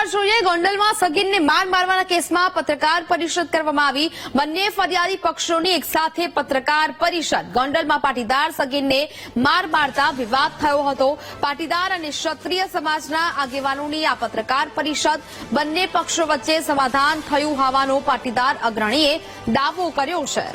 સમાચાર જોઈએ। ગોંડલમાં સગીરને માર મારવાના કેસમાં પત્રકાર પરિષદ કરવામાં આવી। બંને ફરિયાદી પક્ષોની એક સાથે પત્રકાર પરિષદ। ગોંડલમાં પાટીદાર સગીરને માર મારતા વિવાદ થયો હતો। પાટીદાર અને ક્ષત્રિય સમાજના આગેવાનોની આ પત્રકાર પરિષદ। બંને પક્ષો વચ્ચે સમાધાન થયું હોવાનો પાટીદાર અગ્રણીએ દાવો કર્યો છે।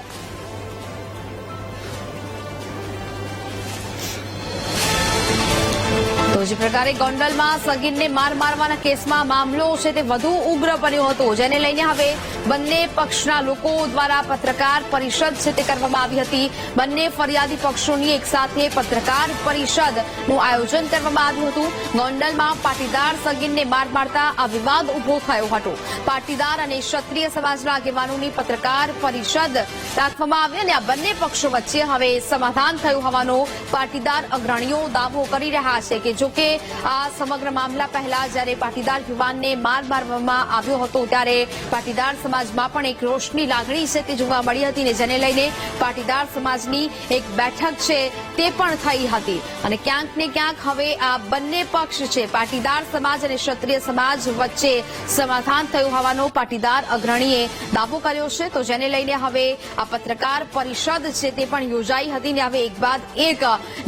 તો જે પ્રકારે ગોંડલમાં સગીરને માર મારવાના કેસમાં મામલો છે તે વધુ ઉગ્ર બન્યો હતો, જેને લઈને હવે બંને પક્ષના લોકો દ્વારા પત્રકાર પરિષદ છે તે કરવામાં આવી હતી। બંને ફરિયાદી પક્ષોની એક સાથે પત્રકાર પરિષદનું આયોજન કરવામાં આવ્યું હતું। ગોંડલમાં પાટીદાર સગીરને માર મારતા આ વિવાદ ઉભો થયો હતો। પાટીદાર અને ક્ષત્રિય સમાજના આગેવાનોની પત્રકાર પરિષદ રાખવામાં આવી અને આ બંને પક્ષો વચ્ચે હવે સમાધાન થયું હોવાનો પાટીદાર અગ્રણીઓ દાવો કરી રહ્યા છે કે જો કે આ સમગ્ર મામલા પહેલા જ્યારે પાટીદાર યુવાનને માર મારવામાં આવ્યો હતો ત્યારે પાટીદાર સમાજમાં પણ એક રોષની લાગણી છે તે જોવા મળી હતી ને જેને લઈને પાટીદાર સમાજની એક બેઠક છે તે પણ થઈ હતી અને ક્યાંક ને ક્યાંક હવે આ બંને પક્ષ છે પાટીદાર સમાજ અને ક્ષત્રિય સમાજ વચ્ચે સમાધાન થયું હોવાનો પાટીદાર અગ્રણીએ દાવો કર્યો છે। તો જેને લઈને હવે આ પત્રકાર પરિષદ છે તે પણ યોજાઈ હતી ને હવે એક બાદ એક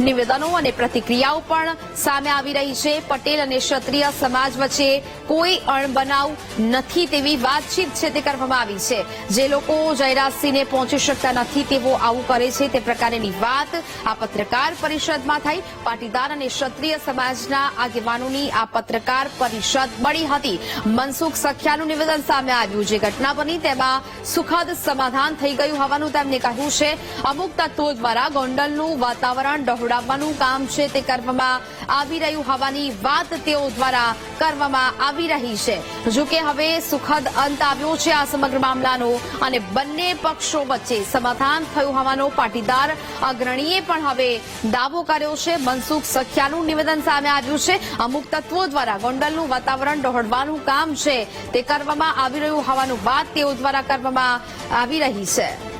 નિવેદનો અને પ્રતિક્રિયાઓ પણ સામે આવી રહી છે। પટેલ અને ક્ષત્રિય સમાજ વચ્ચે કોઈ અણબનાવ નથી તેવી વાતચીત છે તે કરવામાં આવી છે। જે લોકો જયરાજસિંહને પહોંચી શકતા નથી તેઓ આવું કરે છે તે પ્રકારની વાત આ પત્રકાર પરિષદમાં થઈ। પાટીદાર અને ક્ષત્રિય સમાજના આગેવાનોની આ પત્રકાર પરિષદ મળી હતી। મનસુખ સખિયાનું નિવેદન સામે આવ્યું। જે ઘટના બની તેમાં સુખદ સમાધાન થઈ ગયું હોવાનું તેમણે કહ્યું છે। અમુક તત્વો દ્વારા ગોંડલનું વાતાવરણ ડહોળાવવાનું કામ છે તે કરવામાં આવી રહ્યું હોવાની વાત તેઓ દ્વારા કરવામાં આવી રહી છે। જો કે હવે સુખદ અંત આવ્યો છે આ સમગ્ર મામલાનો અને બંને પક્ષો વચ્ચે સમાધાન થયું હોવાનો પાટીદાર અગ્રણીએ પણ હવે દાવો કર્યો છે। મનસુખ સખિયાનું નિવેદન સામે આવ્યું છે। અમુક તત્વો દ્વારા ગોંડલનું વાતાવરણ ડહોળવાનું કામ છે તે કરવામાં આવી રહ્યું હોવાનું વાત તેઓ દ્વારા કરવામાં આવી રહી છે।